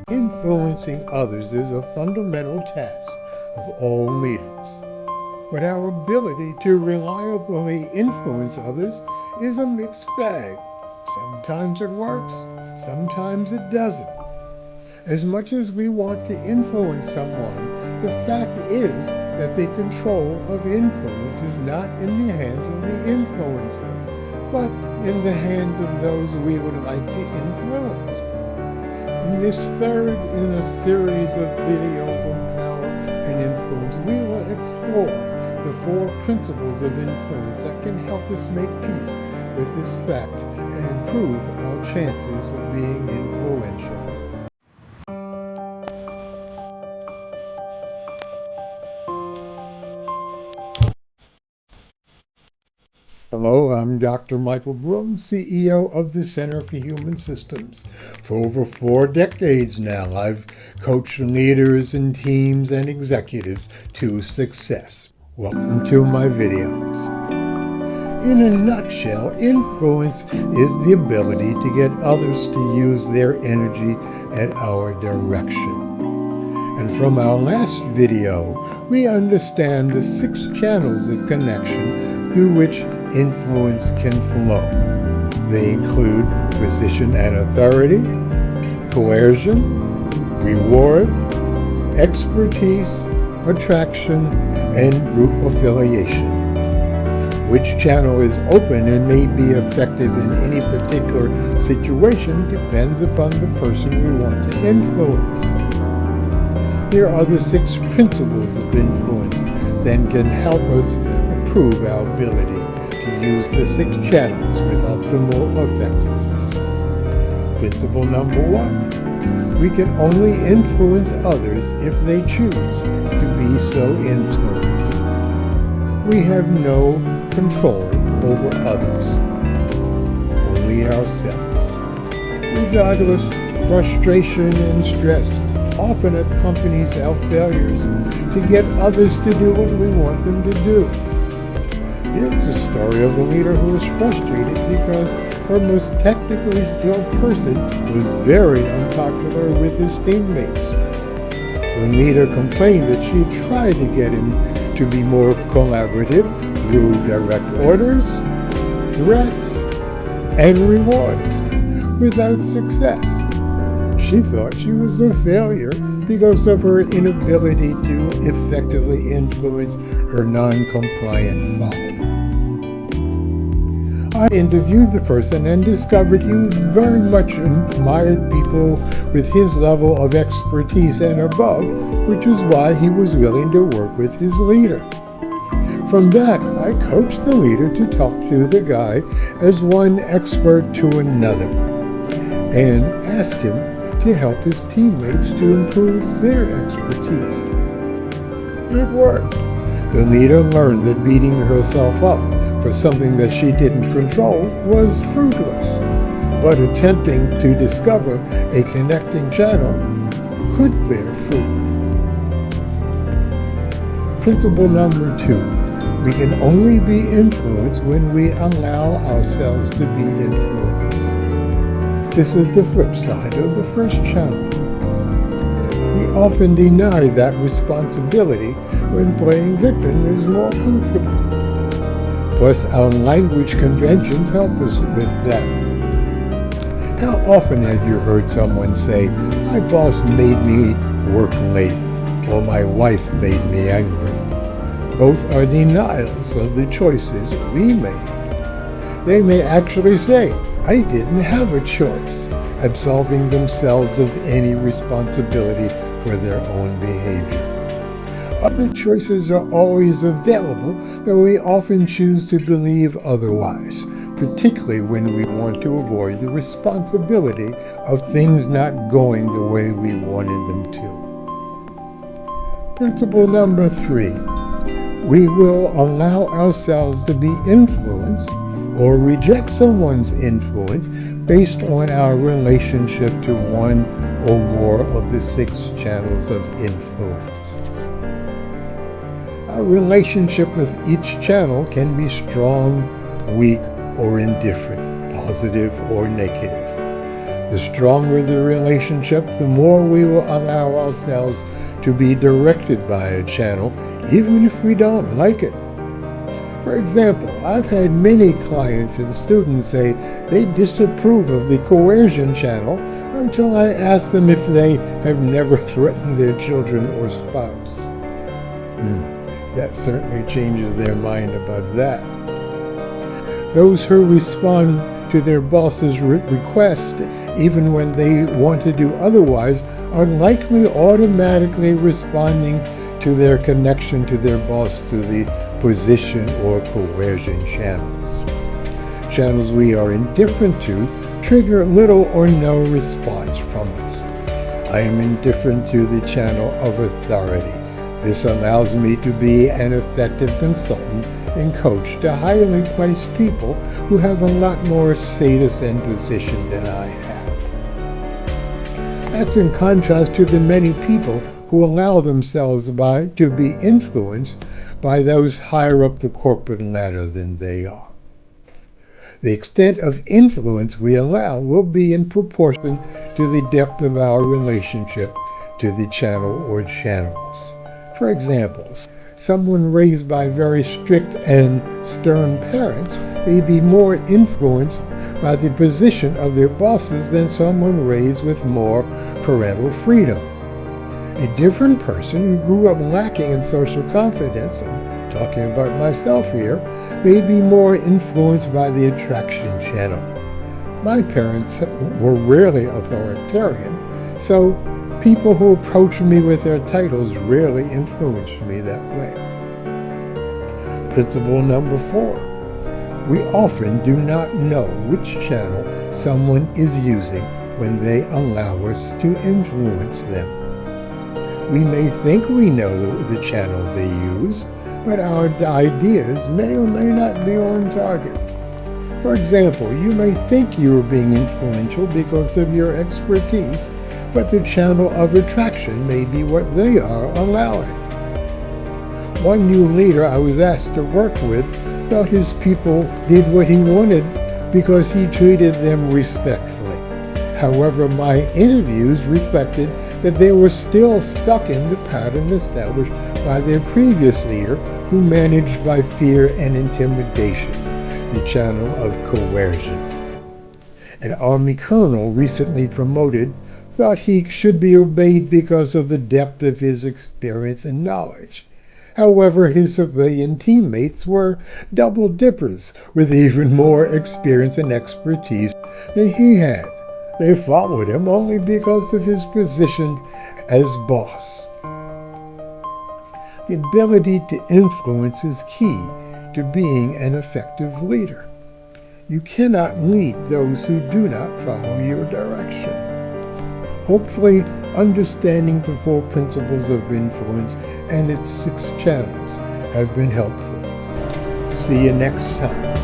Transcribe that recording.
Influencing others is a fundamental task of all leaders. But our ability to reliably influence others is a mixed bag. Sometimes it works, sometimes it doesn't. As much as we want to influence someone, the fact is that the control of influence is not in the hands of the influencer, but in the hands of those we would like to influence. In this third in a series of videos on power and influence, we will explore the four principles of influence that can help us make peace with this fact and improve our chances of being influential. Hello, I'm Dr. Michael Broom, CEO of the Center for Human Systems. For over 4 decades now, I've coached leaders and teams and executives to success. Welcome to my videos. In a nutshell, influence is the ability to get others to use their energy at our direction. And from our last video, we understand the 6 channels of connection through which influence can flow. They include position and authority, coercion, reward, expertise, attraction, and group affiliation. Which channel is open and may be effective in any particular situation depends upon the person we want to influence. Here are the 6 principles of influence that can help us improve our ability to use the 6 channels with optimal effectiveness. Principle number 1. We can only influence others if they choose to be so influenced. We have no control over others, only ourselves. Regardless, frustration and stress often accompanies our failures to get others to do what we want them to do. It's a story of a leader who was frustrated because her most technically skilled person was very unpopular with his teammates. The leader complained that she had tried to get him to be more collaborative through direct orders, threats, and rewards, without success. She thought she was a failure because of her inability to effectively influence her non-compliant follower. I interviewed the person and discovered he very much admired people with his level of expertise and above, which is why he was willing to work with his leader. From that, I coached the leader to talk to the guy as one expert to another and ask him to help his teammates to improve their expertise. It worked. The leader learned that beating herself up for something that she didn't control was fruitless, but attempting to discover a connecting channel could bear fruit. Principle number 2. We can only be influenced when we allow ourselves to be influenced. This is the flip side of the first channel. We often deny that responsibility when playing victim is more comfortable. Plus, our language conventions help us with that. How often have you heard someone say, "My boss made me work late," or "My wife made me angry"? Both are denials of the choices we made. They may actually say, "I didn't have a choice," absolving themselves of any responsibility for their own behavior. Other choices are always available, though we often choose to believe otherwise, particularly when we want to avoid the responsibility of things not going the way we wanted them to. Principle number 3. We will allow ourselves to be influenced or reject someone's influence based on our relationship to one or more of the 6 channels of influence. Our relationship with each channel can be strong, weak, or indifferent, positive or negative. The stronger the relationship, the more we will allow ourselves to be directed by a channel, even if we don't like it. For example, I've had many clients and students say they disapprove of the coercion channel until I ask them if they have never threatened their children or spouse. That certainly changes their mind about that. Those who respond to their boss's request, even when they want to do otherwise, are likely automatically responding to their connection to their boss to the position or coercion channels. Channels we are indifferent to trigger little or no response from us. I am indifferent to the channel of authority. This allows me to be an effective consultant and coach to highly placed people who have a lot more status and position than I have. That's in contrast to the many people who allow themselves to be influenced by those higher up the corporate ladder than they are. The extent of influence we allow will be in proportion to the depth of our relationship to the channel or channels. For example, someone raised by very strict and stern parents may be more influenced by the position of their bosses than someone raised with more parental freedom. A different person who grew up lacking in social confidence, I'm talking about myself here, may be more influenced by the attraction channel. My parents were rarely authoritarian, so people who approach me with their titles rarely influenced me that way. Principle number 4. We often do not know which channel someone is using when they allow us to influence them. We may think we know the channel they use, but our ideas may or may not be on target. For example, you may think you are being influential because of your expertise, but the channel of attraction may be what they are allowing. One new leader I was asked to work with thought his people did what he wanted because he treated them respectfully. However, my interviews reflected that they were still stuck in the pattern established by their previous leader, who managed by fear and intimidation, the channel of coercion. An Army colonel recently promoted thought he should be obeyed because of the depth of his experience and knowledge. However, his civilian teammates were double dippers with even more experience and expertise than he had. They followed him only because of his position as boss. The ability to influence is key to being an effective leader. You cannot lead those who do not follow your direction. Hopefully, understanding the 4 principles of influence and its 6 channels have been helpful. See you next time.